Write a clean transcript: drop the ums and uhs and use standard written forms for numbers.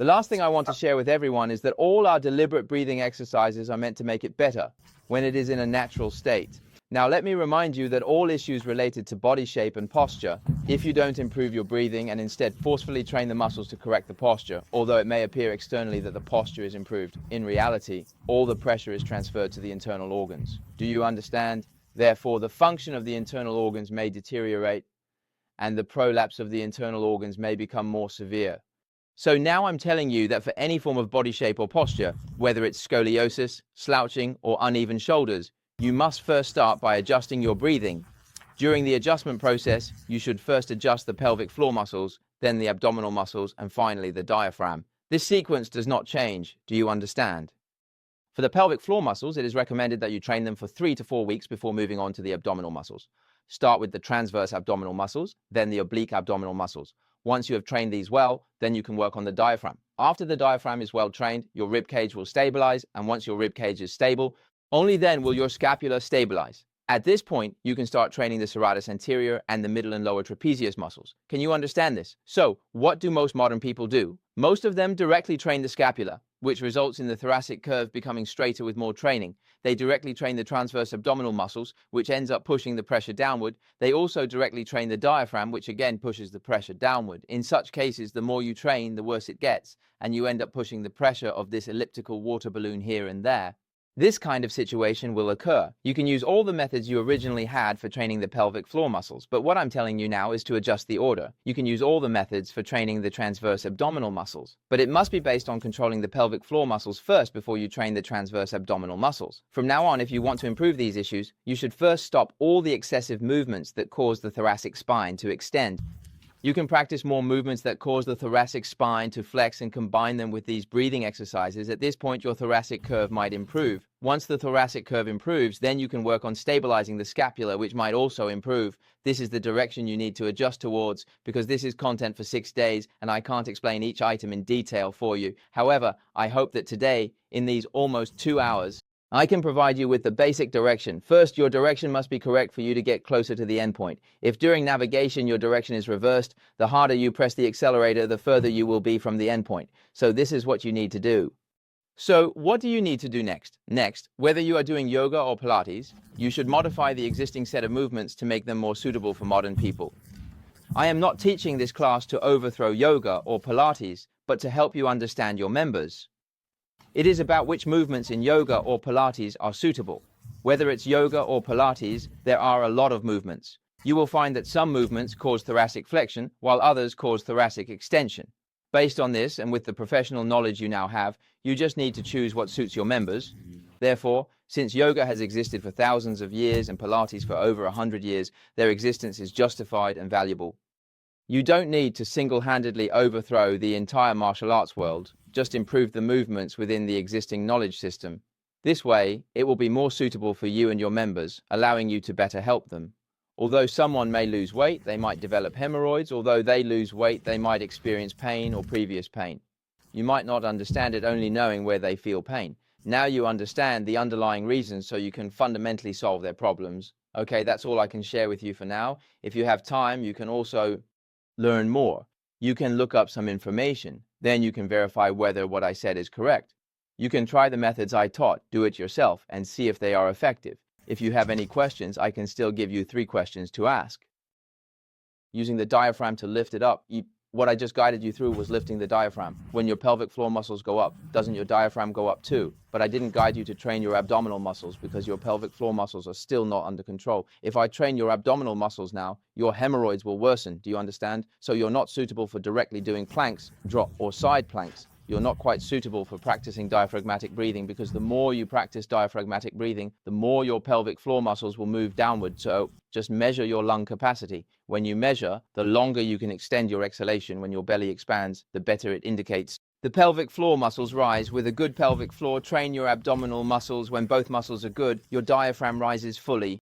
The last thing I want to share with everyone is that all our deliberate breathing exercises are meant to make it better when it is in a natural state. Now, let me remind you that all issues related to body shape and posture, if you don't improve your breathing and instead forcefully train the muscles to correct the posture, although it may appear externally that the posture is improved, in reality, all the pressure is transferred to the internal organs. Do you understand? Therefore, the function of the internal organs may deteriorate and the prolapse of the internal organs may become more severe. So now I'm telling you that for any form of body shape or posture, whether it's scoliosis, slouching, or uneven shoulders, you must first start by adjusting your breathing. During the adjustment process, you should first adjust the pelvic floor muscles, then the abdominal muscles, and finally the diaphragm. This sequence does not change. Do you understand? For the pelvic floor muscles, it is recommended that you train them for 3 to 4 weeks before moving on to the abdominal muscles. Start with the transverse abdominal muscles, then the oblique abdominal muscles. Once you have trained these well, then you can work on the diaphragm. After the diaphragm is well trained, your rib cage will stabilize, and once your rib cage is stable, only then will your scapula stabilize. At this point, you can start training the serratus anterior and the middle and lower trapezius muscles. Can you understand this? So, what do most modern people do? Most of them directly train the scapula, which results in the thoracic curve becoming straighter with more training. They directly train the transverse abdominal muscles, which ends up pushing the pressure downward. They also directly train the diaphragm, which again pushes the pressure downward. In such cases, the more you train, the worse it gets, and you end up pushing the pressure of this elliptical water balloon here and there. This kind of situation will occur. You can use all the methods you originally had for training the pelvic floor muscles, but what I'm telling you now is to adjust the order. You can use all the methods for training the transverse abdominal muscles, but it must be based on controlling the pelvic floor muscles first before you train the transverse abdominal muscles. From now on, if you want to improve these issues, you should first stop all the excessive movements that cause the thoracic spine to extend. You can practice more movements that cause the thoracic spine to flex and combine them with these breathing exercises. At this point, your thoracic curve might improve. Once the thoracic curve improves, then you can work on stabilizing the scapula, which might also improve. This is the direction you need to adjust towards, because this is content for 6 days, and I can't explain each item in detail for you. However, I hope that today, in these almost 2 hours, I can provide you with the basic direction. First, your direction must be correct for you to get closer to the endpoint. If during navigation your direction is reversed, the harder you press the accelerator, the further you will be from the endpoint. So this is what you need to do. So what do you need to do next? Next, whether you are doing yoga or Pilates, you should modify the existing set of movements to make them more suitable for modern people. I am not teaching this class to overthrow yoga or Pilates, but to help you understand your members. It is about which movements in yoga or Pilates are suitable. Whether it's yoga or Pilates, there are a lot of movements. You will find that some movements cause thoracic flexion, while others cause thoracic extension. Based on this, and with the professional knowledge you now have, you just need to choose what suits your members. Therefore, since yoga has existed for thousands of years and Pilates for over 100 years, their existence is justified and valuable. You don't need to single-handedly overthrow the entire martial arts world. Just improve the movements within the existing knowledge system. This way, it will be more suitable for you and your members, allowing you to better help them. Although someone may lose weight, they might develop hemorrhoids. Although they lose weight, they might experience pain or previous pain. You might not understand it only knowing where they feel pain. Now you understand the underlying reasons, so you can fundamentally solve their problems. Okay, that's all I can share with you for now. If you have time, you can also learn more. You can look up some information. Then you can verify whether what I said is correct. You can try the methods I taught, do it yourself, and see if they are effective. If you have any questions, I can still give you 3 questions to ask. Using the diaphragm to lift it up. What I just guided you through was lifting the diaphragm. When your pelvic floor muscles go up, doesn't your diaphragm go up too? But I didn't guide you to train your abdominal muscles because your pelvic floor muscles are still not under control. If I train your abdominal muscles now, your hemorrhoids will worsen. Do you understand? So you're not suitable for directly doing planks, drop, or side planks. You're not quite suitable for practicing diaphragmatic breathing, because the more you practice diaphragmatic breathing, the more your pelvic floor muscles will move downward. So just measure your lung capacity. When you measure, the longer you can extend your exhalation when your belly expands, the better it indicates. The pelvic floor muscles rise. With a good pelvic floor, train your abdominal muscles. When both muscles are good, your diaphragm rises fully.